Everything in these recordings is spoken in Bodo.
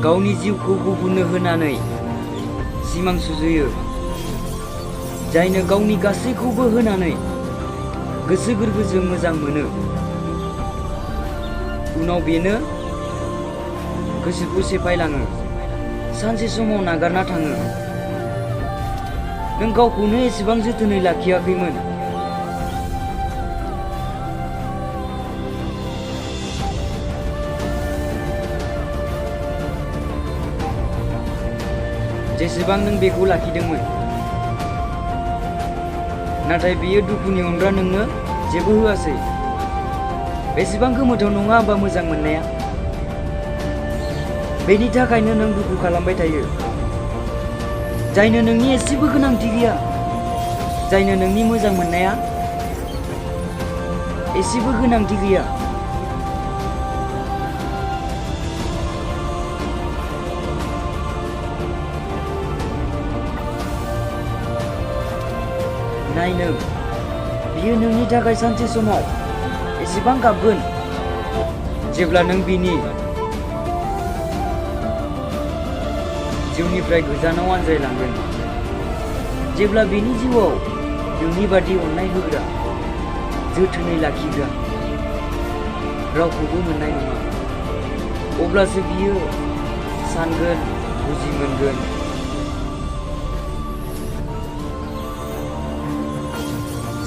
गावनि जिउखौ गुबुननो होनानै सिमां सुजुयो, जायनो गावनि गासैखौबो होनानै गोसो गोरबोजों मोजां मोनो, उनाव बेनो गोसोखौ सेफायलाङो, सानसे समाव नागारना थाङो। नों गावखौनो एसेबां जोथोनै लाखियाखैमोन। जेसेबां नों बेखौ लाखिदोंमोन, नाथाय बेयो दुखुनि अनगा नोंनो जेबो होआसै। बेसेबां गोमोथाव नङा होमबा मोजां मोननाया? बेनि थाखायनो नों दुखु खालामबाय थायो, जायनो नोंनि एसेबो गोनांथि गैया, जायनो नोंनि मोजां मोननाया एसेबो गोनांथि गैया। नाय नों, बियो नोंनि थाखाय सानसे समाव एसेबां गाबगोन जेब्ला नों बिनि जिउनिफ्राय गोजानाव आनज्रायलांगोन, जेब्ला बिनि जिउआव नोंनि बादि अननाय होग्रा, जोथोनै लाखिग्रा रावखौबो मोननाय नङा। अब्लासो बियो सानगोन, बुजि मोनगोन,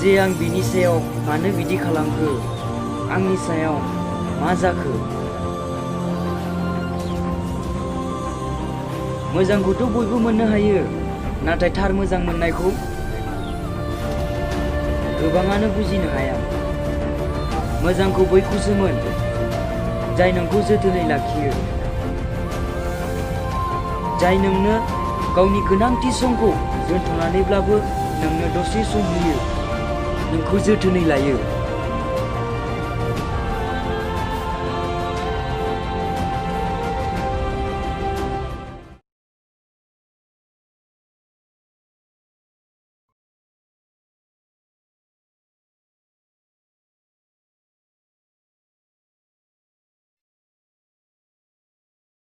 जे आं बिनि सायाव मानो बिदि खालामखो, आंनि सायाव मा जाखो। मोजांखौथ' बयबो मोननो हायो, नाथाय थार मोजां मोननायखौ गोबाङानो बुजिनो हाया। मोजांखौ बैखौसो मोन जाय नोंखौ जोथोनै लाखियो, जाय नोंनो गावनि गोनांथि समखौ दोनथ'नानैब्लाबो नोंनो दसे सम होयो, नोंखौ जोथोनै लायो।